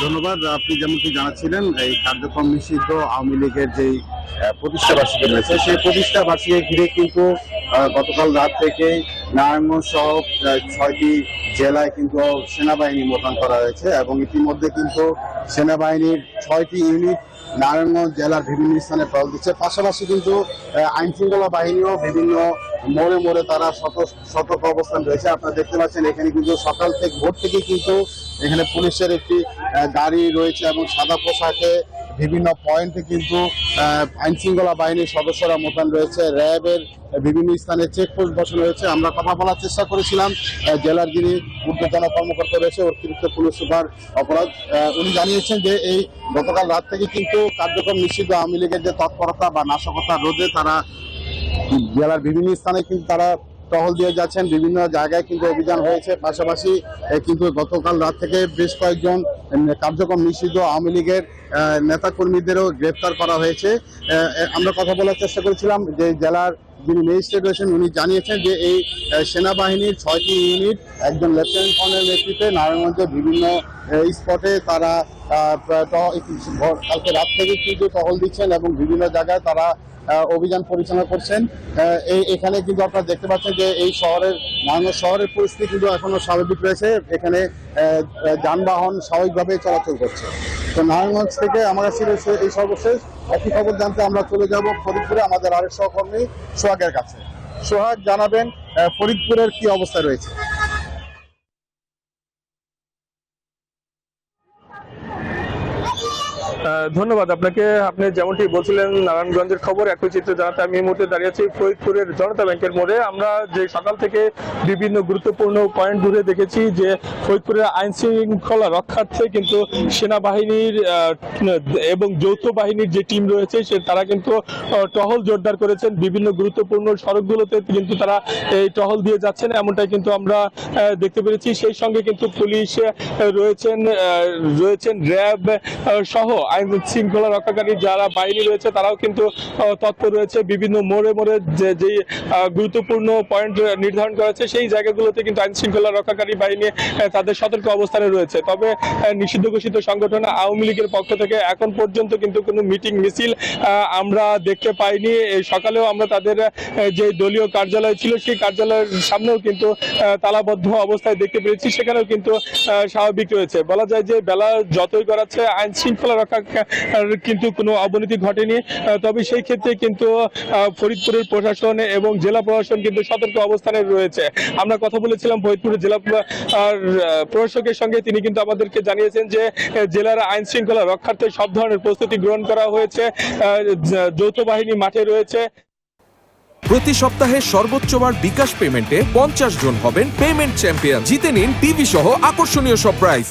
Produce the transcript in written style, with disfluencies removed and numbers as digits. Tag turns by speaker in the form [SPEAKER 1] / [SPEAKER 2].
[SPEAKER 1] ধন্যবাদ। আপনি যেমনটি জানাচ্ছিলেন, এই কার্যক্রম নিষিদ্ধ আওয়ামী লীগের যেই প্রতিষ্ঠাবার্ষিকী রয়েছে, সেই প্রতিষ্ঠাবার্ষিকী ঘিরে কিন্তু গতকাল রাত থেকে নারায়ণগঞ্জ সহ ৬টি জেলায় কিন্তু সেনাবাহিনী মোতায়েন করা হয়েছে এবং ইতিমধ্যে কিন্তু সেনাবাহিনীর ৬টি ইউনিট নারায়ণগঞ্জ জেলার বিভিন্ন স্থানে টহল দিচ্ছে। পাশাপাশি কিন্তু আইন শৃঙ্খলা বাহিনীও বিভিন্ন মোড়ে মোড়ে তারা সতর্ক অবস্থান রয়েছে। আপনারা দেখতে পাচ্ছেন এখানে কিন্তু সকাল থেকে ভোর থেকে কিন্তু এখানে পুলিশের একটি গাড়ি রয়েছে এবং সাদা পোশাকে বিভিন্ন পয়েন্টে কিন্তু আইন শৃঙ্খলা বাহিনীর সদস্যরা মোতায়েন রয়েছে। র্যাবের বিভিন্ন স্থানে চেকপোস্ট বসানো হয়েছে। আমরা কথা বলার চেষ্টা করেছিলাম জেলার যিনি ঊর্ধ্বতন কর্মকর্তা রয়েছে, অতিরিক্ত পুলিশ সুপার অপরাধ, উনি জানিয়েছেন যে এই গতকাল রাত থেকে কিন্তু কার্যক্রম নিষিদ্ধ আওয়ামী লীগের যে তৎপরতা বা নাশকতা রোধে তারা জেলার বিভিন্ন স্থানে কিন্তু তারা টহল দিয়ে যাচ্ছেন। বিভিন্ন জায়গায় কিন্তু অভিযান হয়েছে। পাশাপাশি কিন্তু গতকাল রাত থেকে বেশ কয়েকজন কার্যক্রম নিষিদ্ধ আওয়ামী লীগের নেতাকর্মীদেরও গ্রেফতার করা হয়েছে। আমরা কথা বলার চেষ্টা করেছিলাম যে জেলার যিনি ম্যাজিস্ট্রেট রয়েছেন, উনি জানিয়েছেন যে এই সেনাবাহিনীর ৬টি ইউনিট একজন লেফটেন্যান্ট কর্নেল নেতৃত্বে নারায়ণগঞ্জের বিভিন্ন স্পটে তারা কালকে রাত থেকে কিন্তু টহল দিচ্ছেন এবং বিভিন্ন জায়গায় তারা অভিযান পরিচালনা করছেন। এখানে কিন্তু আপনারা দেখতে পাচ্ছেন যে এই নারায়ণগঞ্জ শহরের পরিস্থিতি কিন্তু এখনো স্বাভাবিক রয়েছে। এখানে যানবাহন স্বাভাবিকভাবে চলাচল করছে। তো নারায়ণগঞ্জ থেকে আমার কাছে এই সর্বশেষ একই খবর জানতে আমরা চলে যাব ফরিদপুরে আমাদের আরেক সহকর্মী সোহাগের কাছে। সোহাগ, জানাবেন ফরিদপুরের কি অবস্থা রয়েছে?
[SPEAKER 2] ধন্যবাদ আপনাকে। আপনি যেমনটি বলছিলেন নারায়ণগঞ্জের খবর, একই চিত্র জানাতে আমি এই মুহূর্তে দাঁড়িয়ে আছি ফরিদপুরের জনতা ব্যাংকের মোড়ে। আমরা যে সকাল থেকে বিভিন্ন গুরুত্বপূর্ণ পয়েন্ট ঘুরে দেখেছি যে ফরিদপুরের আইন শৃঙ্খলা রক্ষার্থে কিন্তু সেনাবাহিনীর এবং যৌথ বাহিনীর যে টিম রয়েছে তারা কিন্তু টহল জোরদার করেছেন। বিভিন্ন গুরুত্বপূর্ণ সড়কগুলোতে কিন্তু তারা এই টহল দিয়ে যাচ্ছেন, এমনটাই কিন্তু আমরা দেখতে পেরেছি। সেই সঙ্গে কিন্তু পুলিশ রয়েছেন র্যাব সহ আইন শৃঙ্খলা রক্ষাকারী যারা বাহিনী রয়েছে তারাও কিন্তু তৎপর রয়েছে। বিভিন্ন মোড়ে মোড়ে যে গুরুত্বপূর্ণ পয়েন্ট নির্ধারণ করা হয়েছে সেই জায়গাগুলোতে কিন্তু আইন শৃঙ্খলা রক্ষাকারী বাহিনী তাদের সতর্ক অবস্থানে রয়েছে। তবে নিষিদ্ধ ঘোষিত সংগঠন আওয়ামী লীগের পক্ষ থেকে এখন পর্যন্ত কিন্তু কোনো মিটিং মিছিল আমরা দেখতে পাইনি। সকালেও আমরা তাদের যে দলীয় কার্যালয় ছিল সেই কার্যালয়ের সামনেও কিন্তু তালাবদ্ধ অবস্থায় দেখতে পেরেছি, সেখানেও কিন্তু স্বাভাবিক রয়েছে। বলা যায় যে বেলা যতই গড়াচ্ছে আইন শৃঙ্খলা রক্ষা কিন্তু কোনো অবনতি ঘটেনি। তবে সেই ক্ষেত্রে কিন্তু ফরিদপুরের প্রশাসন এবং জেলা প্রশাসন কিন্তু সতর্ক অবস্থানে রয়েছে। আমরা কথা বলেছিলাম ফরিদপুরের জেলা প্রশাসকের সঙ্গে, তিনি কিন্তু আমাদেরকে জানিয়েছেন যে জেলার আইন শৃঙ্খলা রক্ষার্থে সব ধরনের প্রস্তুতি গ্রহণ করা হয়েছে, যৌথ বাহিনী মাঠে রয়েছে।
[SPEAKER 3] প্রতি সপ্তাহে সর্বোচ্চবার বিকাশ পেমেন্টে 50 জন হবেন পেমেন্ট চ্যাম্পিয়ন। জিতে নিন টিভি সহ আকর্ষণীয় সব প্রাইজ।